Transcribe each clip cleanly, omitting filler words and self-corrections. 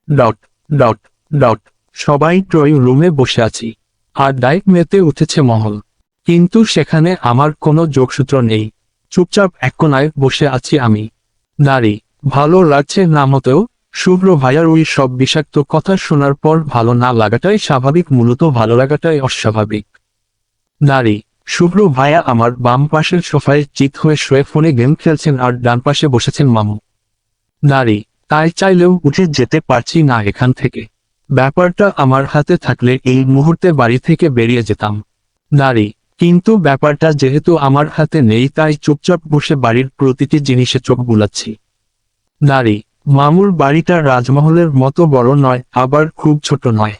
Dot dot dot সবাই drawing রুমে বসে আছি, আর ডাইক মেতে উঠেছে মহল। কিন্তু সেখানে আমার কোনো যোগসূত্র নেই। চুপচাপ এক কোনায় বসে আছি আমি। নারী, ভালো লাগছে না মতেও। শুভ্র ভাইয়ার ওই সব বিষাক্ত কথা শোনার পর ভালো না লাগাটাই স্বাভাবিক, মূলত ভালো লাগাটাই অস্বাভাবিক। নারী, শুভ্র ভাইয়া আমার বাম পাশের সোফায় চিত হয়ে শুয়ে ফোনে গেম খেলছেন আর ডান পাশে বসেছেন মামু। নারী, তাই চাইলেও উঠে যেতে পারছি না এখান থেকে। ব্যাপারটা আমার হাতে থাকলে এই মুহূর্তে বাড়ি থেকে বেরিয়ে যেতাম। নারী, কিন্তু ব্যাপারটা যেহেতু আমার হাতে নেই তাই চুপচাপ বসে বাড়ির প্রতিটি জিনিসে চোখ বুলাচ্ছি। নারী, মামুর বাড়িটা রাজমহলের মতো বড় নয়, আবার খুব ছোট নয়।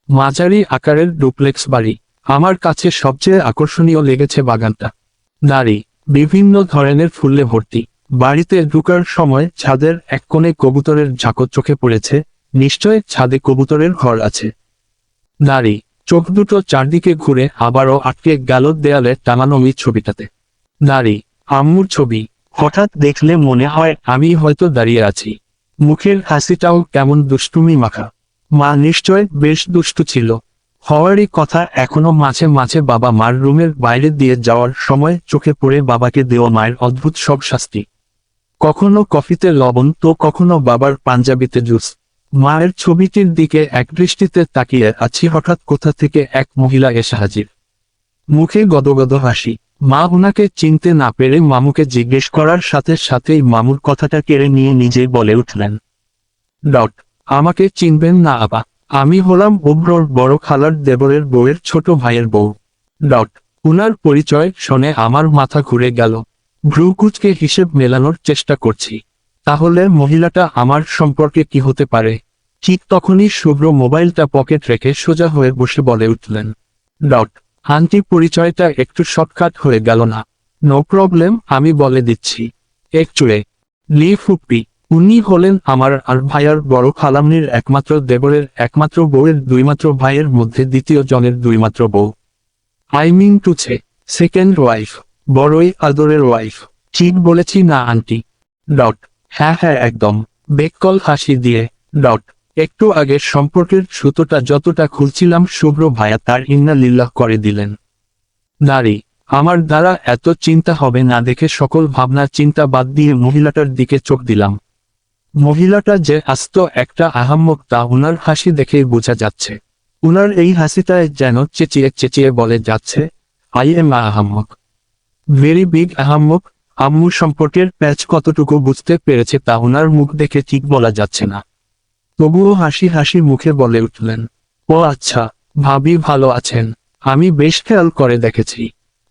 মাঝারি আকারের ডুপ্লেক্স বাড়ি। আমার কাছে সবচেয়ে আকর্ষণীয় লেগেছে বাগানটা। নারী, বিভিন্ন ধরনের ফুলে ভর্তি। বাড়িতে ঢুকার সময় ছাদের এক কোণে কবুতরের ঝাঁকো চোখে পড়েছে, নিশ্চয় ছাদে কবুতরের ঘর আছে। নারী, চোখ দুটো চারদিকে ঘুরে আবারও আটকে গেল দেয়ালে টাঙানো ওই ছবিটাতে। নারী, আম্মুর ছবি। হঠাৎ দেখলে মনে হয় আমি হয়তো দাঁড়িয়ে আছি। মুখের হাসিটাও কেমন দুষ্টুমি মাখা। মা নিশ্চয় বেশ দুষ্টু ছিল। হওয়ারই কথা। এখনো মাঝে মাঝে বাবা মার রুমের বাইরে দিয়ে যাওয়ার সময় চোখে পড়ে বাবাকে দেওয়া মায়ের অদ্ভুত সব শাস্তি। কখনো কফিতে লবণ তো কখনো বাবার পাঞ্জাবিতে জুস। মায়ের ছবিটির দিকে এক দৃষ্টিতে তাকিয়ে আছি, হঠাৎ কোথা থেকে এক মহিলা এসে হাজির। মুখে গদগদ হাসি। মা ওনাকে চিনতে না পেরে মামুকে জিজ্ঞেস করার সাথে সাথেই মামুর কথাটা কেড়ে নিয়ে নিজেই বলে উঠলেন, ডট আমাকে চিনবেন না আপা, আমি হলাম অব্রর বড় খালার দেবরের বউয়ের ছোট ভাইয়ের বউ। ডট উনার পরিচয় শুনে আমার মাথা ঘুরে গেল। ভ্রুকুচকে হিসেব মেলানোর চেষ্টা করছি। তাহলে মহিলাটা আমার সম্পর্কে কি হতে পারে? ঠিক তখনই শুভ্র মোবাইলটা পকেট রেখে সোজা হয়ে বসে বলে উঠলেন, ডট আন্টি পরিচয়টা একটু শর্টকাট হয়ে গেল না? নো প্রবলেম, আমি বলে দিচ্ছি। একচুয়ে লি ফুপ্পি। উনি হলেন আমার আর ভাইয়ার বড় খালামনির একমাত্র দেবরের একমাত্র বউয়ের দুইমাত্র ভাইয়ের মধ্যে দ্বিতীয় জনের দুইমাত্র বউ। I mean to say second wife. বড়ই আদরের ওয়াইফ। ঠিক বলেছি না আন্টি? ডট হ্যাঁ হ্যাঁ একদম। বেককল হাসি দিয়ে। ডট একটু আগের সম্পর্কের সুতোটা যতটা খুলছিলাম শুভ্র ভাইয়া তার ইন্না লিল্লাহ করে দিলেন। নারী, আমার দ্বারা এত চিন্তা হবে না দেখে সকল ভাবনা চিন্তা বাদ দিয়ে মহিলাটার দিকে চোখ দিলাম। মহিলাটা যে আস্ত একটা আহাম্মক তা উনার হাসি দেখেই বোঝা যাচ্ছে। উনার এই হাসিটায় যেন চেঁচিয়ে চেঁচিয়ে বলে যাচ্ছে, আই এম আহাম্মক, ভেরি বিগ আহাম্মক। আম্মু সম্পর্কের প্যাচ কতটুকু বুঝতে পেরেছে তা উনার মুখ দেখে ঠিক বলা যাচ্ছে না। তবুও হাসি হাসি মুখে বলে উঠলেন, ও আচ্ছা, ভাবি ভালো আছেন? আমি বেশ খেয়াল করে দেখেছি।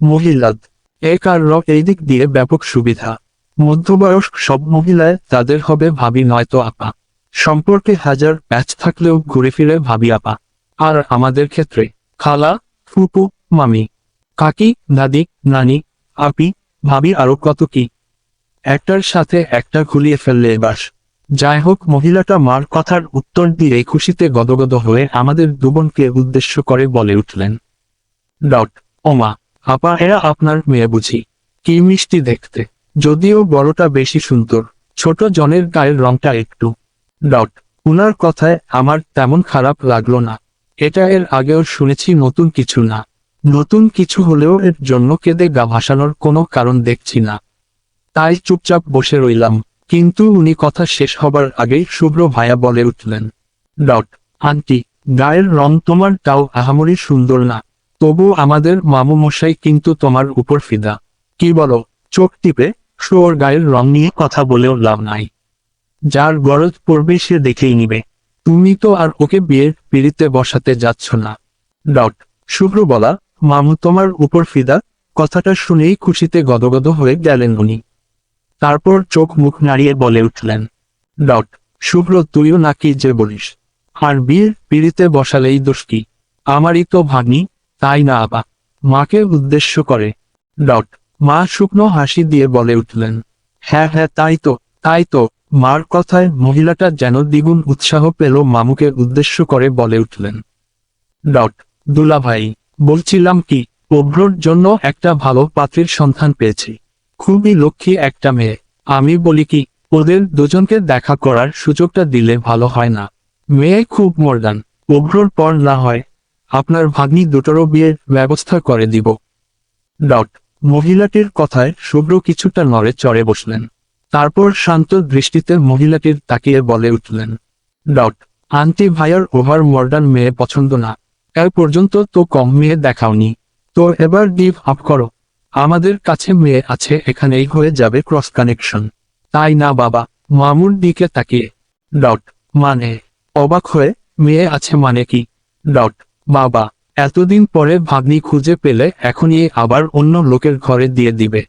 মহিলাদ এক আর এই দিক দিয়ে ব্যাপক সুবিধা। মধ্যবয়স্ক সব মহিলায় তাদের হবে ভাবি নয়তো আপা। সম্পর্কে হাজার প্যাচ থাকলেও ঘুরে ফিরে ভাবি আপা। আর আমাদের ক্ষেত্রে খালা, ফুপু, মামি, কাকি, দাদি, নানি, আপি, ভাবি আরো কত কি। একটার সাথে একটা ঘুলিয়ে ফেললে বাস। যাই হোক, মহিলাটা মার কথার উত্তর দিয়ে খুশিতে গদগদ হয়ে আমাদের দুবনকে উদ্দেশ্য করে বলে উঠলেন, ডট ওমা, আপা এরা আপনার মেয়ে বুঝি? কি মিষ্টি দেখতে। যদিও বড়টা বেশি সুন্দর, ছোট জনের গায়ের রংটা একটু। ডট উনার কথায় আমার তেমন খারাপ লাগলো না। এটা এর আগেও শুনেছি, নতুন কিছু না। নতুন কিছু হলেও এর জন্য কেঁদে গা ভাসানোর কোনো কারণ দেখছি না। তাই চুপচাপ বসে রইলাম। কিন্তু উনি কথা শেষ হবার আগেই শুভ্র ভাইয়া বলে উঠলেন, ডট আন্টি, গায়ের রং তোমার তাও আহামরি সুন্দর না, তবু আমাদের মামু মশাই কিন্তু তোমার উপর ফিদা। কি বলো? চোখ টিপে শুয়োর গায়ের রং নিয়ে কথা বলেও লাভ নাই। যার গরজ পড়বে সে দেখেই নিবে। তুমি তো আর ওকে বিয়ের পিড়িতে বসাতে যাচ্ছ না। ডট শুভ্র বলা, মামু তোমার উপর ফিদা, কথাটা শুনেই খুশিতে গদগদ হয়ে গেলেন উনি। তারপর চোখ মুখ নাড়িয়ে বলে উঠলেন, ডট শুভ্র তুইও নাকি যে বলিস? আর বিয়ের পিড়িতে বসালেই দোষ কি? আমারই তো ভাগ্নি, তাই না আপা? মাকে উদ্দেশ্য করে। ডট মা শুকনো হাসি দিয়ে বলে উঠলেন, হ্যাঁ হ্যাঁ তাই তো। মার কথায় মহিলাটা যেন দ্বিগুণ উৎসাহ পেল, মামুকে উদ্দেশ্য করে বলে উঠলেন, ডট দুলাভাই, বলছিলাম কি, অভ্রর জন্য একটা ভালো পাত্রীর সন্ধান পেয়েছি। খুবই লক্ষ্মী একটা মেয়ে। আমি বলি কি, ওদের দুজনকে দেখা করার সুযোগটা দিলে ভালো হয় না? মেয়ে খুব মর্দান। অভ্রর পর না হয় আপনার ভাগ্নি দুটোরও বিয়ের ব্যবস্থা করে দিব। মহিলাটির কথায় শুভ্র কিছুটা নড়ে চড়ে বসলেন। তারপর শান্ত দৃষ্টিতে মহিলাটির তাকিয়ে বলে উঠলেন, আন্টি ভাইয়ার ওভার মডার্ন মেয়ে পছন্দ না। এর পর্যন্ত তো কম মেয়ে দেখাওনি, তো এবার গিভ আপ করো। আমাদের কাছে মেয়ে আছে, এখানেই হয়ে যাবে ক্রস কানেকশন, তাই না বাবা? মামুর দিকে তাকিয়ে মানে অবাক হয়ে, মেয়ে আছে মানে কি? বাবা, এতদিন পরে ভাগ্নি খুঁজে পেলে এখনই আবার অন্য লোকের ঘরে দিয়ে দিবে?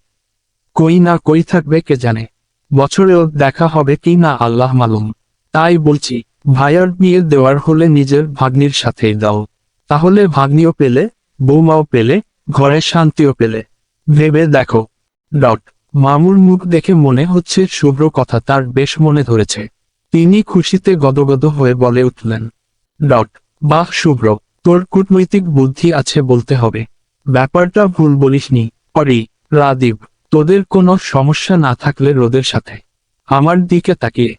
কই না কই থাকবে কে জানে, বছরেও দেখা হবে কি না আল্লাহ মালুম। তাই বলছি, ভাইয়ার বিয়ে দেওয়ার হলে নিজের ভাগ্নির সাথেই দাও, তাহলে ভাগ্নিও পেলে, বৌমাও পেলে, ঘরে শান্তিও পেলে। ভেবে দেখো। মামুর মুখ দেখে মনে হচ্ছে শুভ্র কথা তার বেশ মনে ধরেছে। তিনি খুশিতে গদগদ হয়ে বলে উঠলেন, বাহ শুভ্র, তোর কূটনৈতিক বুদ্ধি আছে বলতে হবে। ব্যাপারটা ভুল বলিসনি। অরি, রাদীপ, তোদের কোনো সমস্যা না থাকলে রোদের সাথে। আমার দিকে তাকিয়ে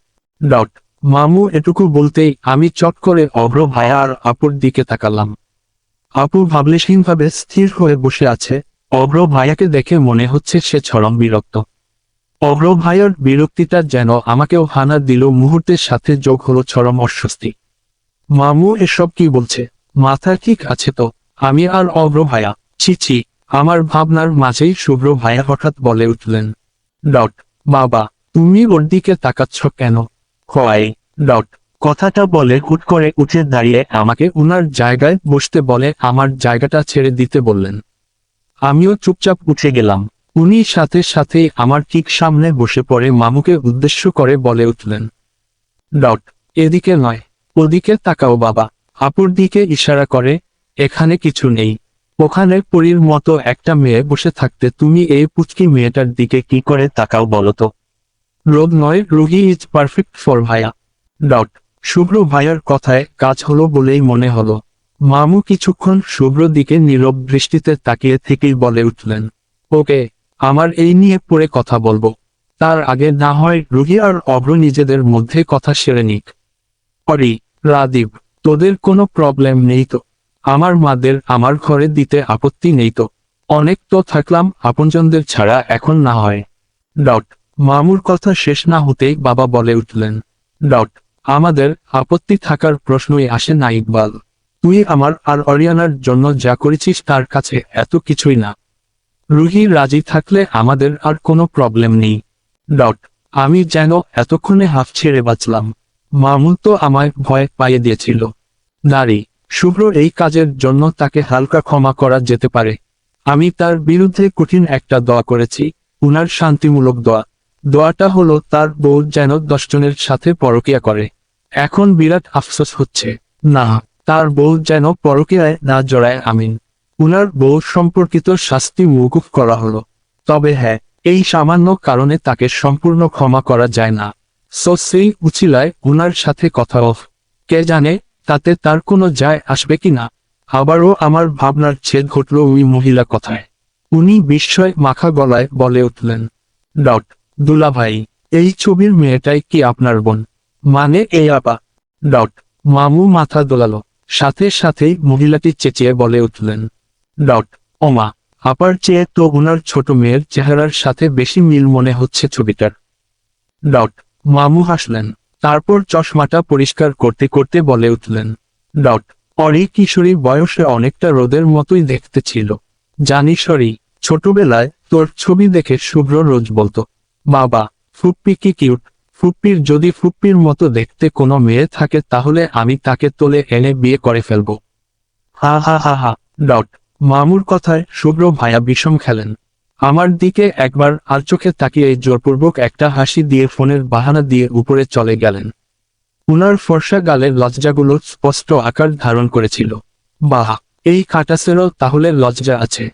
মামু এটুকু বলতেই আমি চট করে অভ্র ভাইয়া আর আপুর দিকে তাকালাম। আপু ভাবলেশহীনভাবে স্থির হয়ে বসে আছে। অভ্র ভাইয়াকে দেখে মনে হচ্ছে সে চরম বিরক্ত। অভ্র ভাইয়ার বিরক্তিটা যেন আমাকেও হানা দিল, মুহূর্তের সাথে যোগ হলো চরম অস্বস্তি। মামু এসব কি বলছে? মাথা ঠিক আছে তো? আমি আর অভ্র ভাইয়া? ছি, আমার ভাবনার মাঝেই শুভ্র ভাইয়া হঠাৎ বলে উঠলেন, বাবা, তুমি ওর দিকে তাকাচ্ছ কেন? হয় কথাটা বলে হুট করে উঠে দাঁড়িয়ে আমাকে উনার জায়গায় বসতে বলে আমার জায়গাটা ছেড়ে দিতে বললেন। আমিও চুপচাপ উঠে গেলাম। উনি সাথে সাথেই আমার ঠিক সামনে বসে পড়ে মামুকে উদ্দেশ্য করে বলে উঠলেন, এদিকে নয়, ওদিকে তাকাও বাবা। আপুর দিকে ইশারা করে, এখানে কিছু নেই। ওখানে পরীর মতো একটা মেয়ে বসে থাকতে তুমি এই পুচকি মেয়েটার দিকে কি করে তাকাও বলো তো? রোগ নয়, রোগী ইজ পারফেক্ট ফর ভাইয়া। শুভ্র ভাইয়ার কথায় কাজ হলো বলেই মনে হলো। মামু কিছুক্ষণ শুভ্র দিকে নীরব দৃষ্টিতে তাকিয়ে থেকেই বলে উঠলেন, ওকে, আমার এই নিয়ে পরে কথা বলবো। তার আগে না হয় রুহি আর অভ্র নিজেদের মধ্যে কথা সেরে নিক। অরি, রাদীপ, তোদের কোনো প্রবলেম নেই তো? আমার মাদের আমার ঘরে দিতে আপত্তি নেই তো? অনেক তো থাকলাম আপনজনদের ছাড়া, এখন না হয়। মামুর কথা শেষ না হতেই বাবা বলে উঠলেন, আমাদের আপত্তি থাকার প্রশ্নই আসে না ইকবাল। তুই আমার আর অরিয়ানার জন্য যা করেছিস তার কাছে এত কিছুই না। রুহি রাজি থাকলে আমাদের আর কোনো প্রবলেম নেই। আমি যেন এতক্ষণে হাফ ছেড়ে বাঁচলাম। মামু তো আমায় ভয় পাইয়ে দিয়েছিল। নারী, শুভ্র এই কাজের জন্য তাকে হালকা ক্ষমা করা যেতে পারে। আমি তার বিরুদ্ধে কঠিন একটা দোয়া করেছি, উনার শান্তিমূলক দোয়া। দোয়াটা হলো তার বউ যেন 10 জনের সাথে পরকীয়া করে। এখন বিরাট আফসোস হচ্ছে, না, তার বউ যেন পরকীয়ায় না জড়ায়। আমিন। উনার বউ সম্পর্কিত শাস্তি মওকুফ করা হলো। তবে হ্যাঁ, এই সামান্য কারণে তাকে সম্পূর্ণ ক্ষমা করা যায় না। সো সেই উচিলায় উনার সাথে কথা অফ। কে জানে তাতে তার কোনো যায় আসবে কিনা। আবারও আমার ভাবনার ছেদ ঘটল ওই মহিলা কথায়। উনি বিস্ময় মাখা গলায় বলে উঠলেন, দুলাভাই, এই ছবির মেয়েটাই কি আপনার বোন? মানে এই আপা? মামু মাথা দোলালো। সাথে সাথেই মহিলাটি চেঁচিয়ে বলে উঠলেন, ওমা, আপার চেয়ে তো উনার ছোট মেয়ের চেহারার সাথে বেশি মিল মনে হচ্ছে ছবিটার। মামু হাসলেন, তারপর চশমাটা পরিষ্কার করতে করতে বলে উঠলেন, অরি কিশোরী বয়সে অনেকটা রোদের মতোই দেখতে ছিল। জানি সরি, ছোটবেলায় তোর ছবি দেখে শুভ্র রোজ বলতো, বাবা, ফুপ্পি কি কিউট। ফুপ্পির যদি ফুপ্পির মতো দেখতে কোনো মেয়ে থাকে তাহলে আমি তাকে তোলে এনে বিয়ে করে ফেলবো। হা হা হা হা। মামুর কথায় শুভ্র ভাইয়া বিষম খেলেন। আমার দিকে একবার আর চোখে তাকিয়ে জোরপূর্বক একটা হাসি দিয়ে ফোনের বাহানা দিয়ে উপরে চলে গেলেন। উনার ফর্সা গালের লজ্জাগুলো স্পষ্ট আকার ধারণ করেছিল। বাহ, এই খাটাসেরও তাহলে লজ্জা আছে।